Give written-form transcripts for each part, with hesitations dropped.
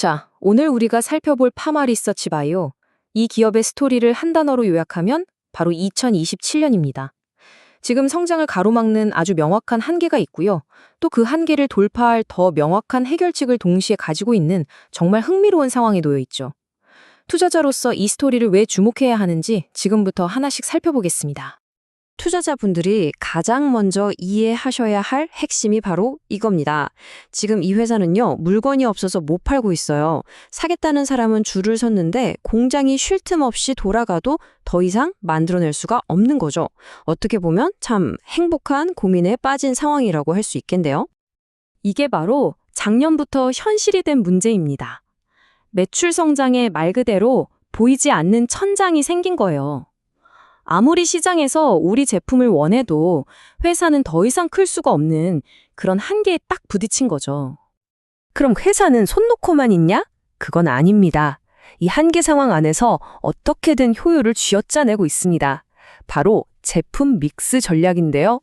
자, 오늘 우리가 살펴볼 파마 리서치 바이오. 이 기업의 스토리를 한 단어로 요약하면 바로 2027년입니다. 지금 성장을 가로막는 아주 명확한 한계가 있고요. 또 그 한계를 돌파할 더 명확한 해결책을 동시에 가지고 있는 정말 흥미로운 상황에 놓여 있죠. 투자자로서 이 스토리를 왜 주목해야 하는지 지금부터 하나씩 살펴보겠습니다. 투자자분들이 가장 먼저 이해하셔야 할 핵심이 바로 이겁니다. 지금 이 회사는요, 물건이 없어서 못 팔고 있어요. 사겠다는 사람은 줄을 섰는데 공장이 쉴 틈 없이 돌아가도 더 이상 만들어낼 수가 없는 거죠. 어떻게 보면 참 행복한 고민에 빠진 상황이라고 할 수 있겠는데요. 이게 바로 작년부터 현실이 된 문제입니다. 매출 성장에 말 그대로 보이지 않는 천장이 생긴 거예요. 아무리 시장에서 우리 제품을 원해도 회사는 더 이상 클 수가 없는 그런 한계에 딱 부딪힌 거죠. 그럼 회사는 손 놓고만 있냐? 그건 아닙니다. 이 한계 상황 안에서 어떻게든 효율을 쥐어짜내고 있습니다. 바로 제품 믹스 전략인데요.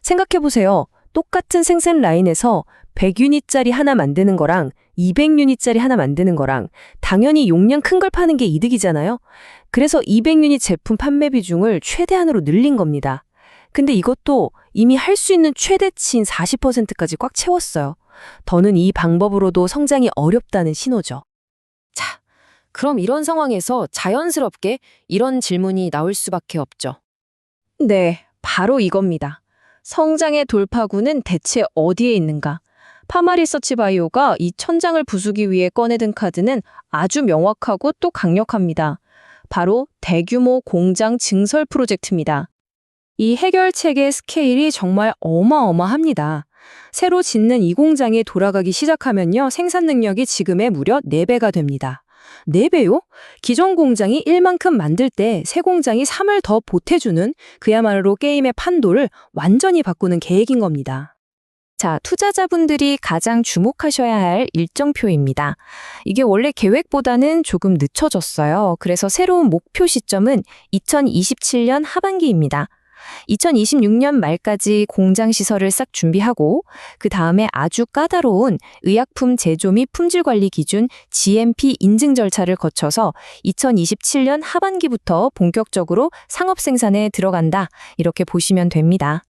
생각해보세요. 똑같은 생산 라인에서 100유닛짜리 하나 만드는 거랑 200유닛짜리 하나 만드는 거랑 당연히 용량 큰 걸 파는 게 이득이잖아요. 그래서 200유닛 제품 판매 비중을 최대한으로 늘린 겁니다. 근데 이것도 이미 할 수 있는 최대치인 40%까지 꽉 채웠어요. 더는 이 방법으로도 성장이 어렵다는 신호죠. 자, 그럼 이런 상황에서 자연스럽게 이런 질문이 나올 수밖에 없죠. 네, 바로 이겁니다. 성장의 돌파구는 대체 어디에 있는가? 파마 리서치 바이오가 이 천장을 부수기 위해 꺼내든 카드는 아주 명확하고 또 강력합니다. 바로 대규모 공장 증설 프로젝트입니다. 이 해결책의 스케일이 정말 어마어마합니다. 새로 짓는 이 공장이 돌아가기 시작하면요, 생산 능력이 지금의 무려 4배가 됩니다. 4배요? 기존 공장이 1만큼 만들 때 새 공장이 3을 더 보태주는 그야말로 게임의 판도를 완전히 바꾸는 계획인 겁니다. 자, 투자자분들이 가장 주목하셔야 할 일정표입니다. 이게 원래 계획보다는 조금 늦춰졌어요. 그래서 새로운 목표 시점은 2027년 하반기입니다. 2026년 말까지 공장 시설을 싹 준비하고 그 다음에 아주 까다로운 의약품 제조 및 품질 관리 기준 GMP 인증 절차를 거쳐서 2027년 하반기부터 본격적으로 상업 생산에 들어간다. 이렇게 보시면 됩니다.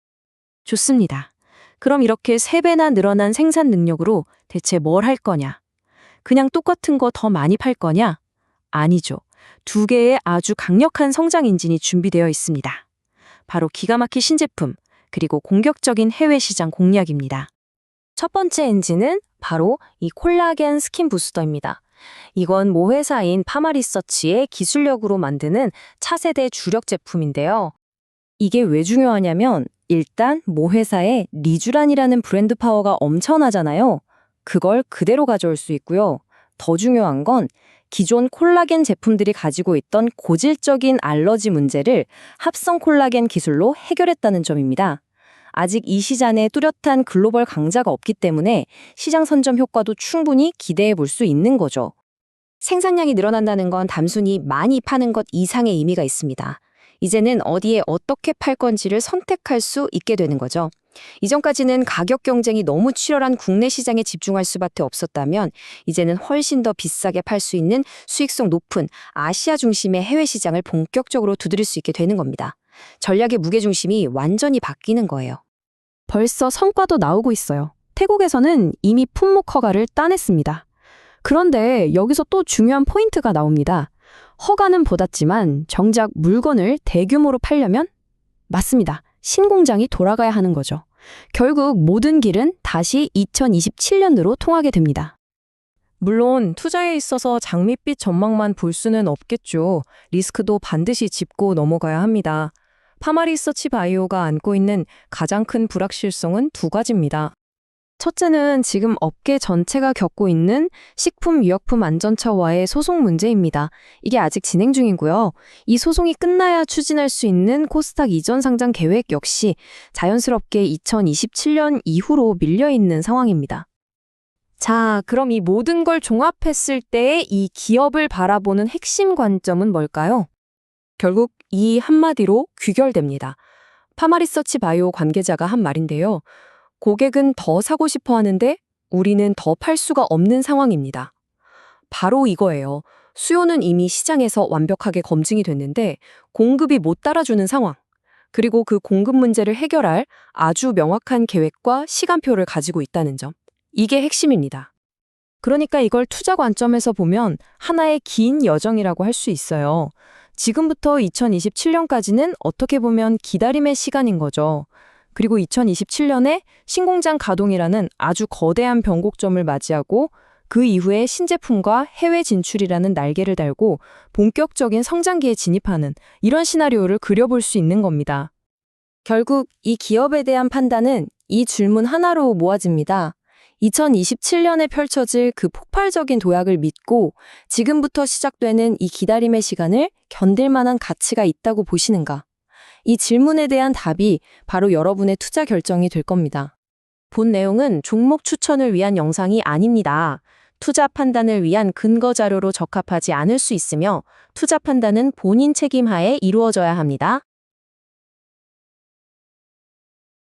좋습니다. 그럼 이렇게 3배나 늘어난 생산 능력으로 대체 뭘 할 거냐? 그냥 똑같은 거 더 많이 팔 거냐? 아니죠. 2개의 아주 강력한 성장 엔진이 준비되어 있습니다. 바로 기가 막힌 신제품, 그리고 공격적인 해외 시장 공략입니다. 첫 번째 엔진은 바로 이 콜라겐 스킨 부스터입니다. 이건 모 회사인 파마리서치의 기술력으로 만드는 차세대 주력 제품인데요. 이게 왜 중요하냐면 일단 모 회사의 리쥬란이라는 브랜드 파워가 엄청나잖아요. 그걸 그대로 가져올 수 있고요. 더 중요한 건 기존 콜라겐 제품들이 가지고 있던 고질적인 알러지 문제를 합성 콜라겐 기술로 해결했다는 점입니다. 아직 이 시장에 뚜렷한 글로벌 강자가 없기 때문에 시장 선점 효과도 충분히 기대해 볼 수 있는 거죠. 생산량이 늘어난다는 건 단순히 많이 파는 것 이상의 의미가 있습니다. 이제는 어디에 어떻게 팔 건지를 선택할 수 있게 되는 거죠. 이전까지는 가격 경쟁이 너무 치열한 국내 시장에 집중할 수밖에 없었다면 이제는 훨씬 더 비싸게 팔 수 있는 수익성 높은 아시아 중심의 해외 시장을 본격적으로 두드릴 수 있게 되는 겁니다. 전략의 무게중심이 완전히 바뀌는 거예요. 벌써 성과도 나오고 있어요. 태국에서는 이미 품목 허가를 따냈습니다. 그런데 여기서 또 중요한 포인트가 나옵니다. 허가는 받았지만 정작 물건을 대규모로 팔려면? 맞습니다. 신공장이 돌아가야 하는 거죠. 결국 모든 길은 다시 2027년으로 통하게 됩니다. 물론 투자에 있어서 장밋빛 전망만 볼 수는 없겠죠. 리스크도 반드시 짚고 넘어가야 합니다. 파마리서치 바이오가 안고 있는 가장 큰 불확실성은 2가지입니다. 첫째는 지금 업계 전체가 겪고 있는 식품유약품안전처와의 소송 문제입니다. 이게 아직 진행 중이고요. 이 소송이 끝나야 추진할 수 있는 코스닥 이전 상장 계획 역시 자연스럽게 2027년 이후로 밀려있는 상황입니다. 자, 그럼 이 모든 걸 종합했을 때 이 기업을 바라보는 핵심 관점은 뭘까요? 결국 이 한마디로 귀결됩니다. 파마리서치 바이오 관계자가 한 말인데요. 고객은 더 사고 싶어 하는데 우리는 더 팔 수가 없는 상황입니다. 바로 이거예요. 수요는 이미 시장에서 완벽하게 검증이 됐는데 공급이 못 따라주는 상황. 그리고 그 공급 문제를 해결할 아주 명확한 계획과 시간표를 가지고 있다는 점. 이게 핵심입니다. 그러니까 이걸 투자 관점에서 보면 하나의 긴 여정이라고 할 수 있어요. 지금부터 2027년까지는 어떻게 보면 기다림의 시간인 거죠. 그리고 2027년에 신공장 가동이라는 아주 거대한 변곡점을 맞이하고 그 이후에 신제품과 해외 진출이라는 날개를 달고 본격적인 성장기에 진입하는 이런 시나리오를 그려볼 수 있는 겁니다. 결국 이 기업에 대한 판단은 이 질문 하나로 모아집니다. 2027년에 펼쳐질 그 폭발적인 도약을 믿고 지금부터 시작되는 이 기다림의 시간을 견딜 만한 가치가 있다고 보시는가? 이 질문에 대한 답이 바로 여러분의 투자 결정이 될 겁니다. 본 내용은 종목 추천을 위한 영상이 아닙니다. 투자 판단을 위한 근거 자료로 적합하지 않을 수 있으며 투자 판단은 본인 책임하에 이루어져야 합니다.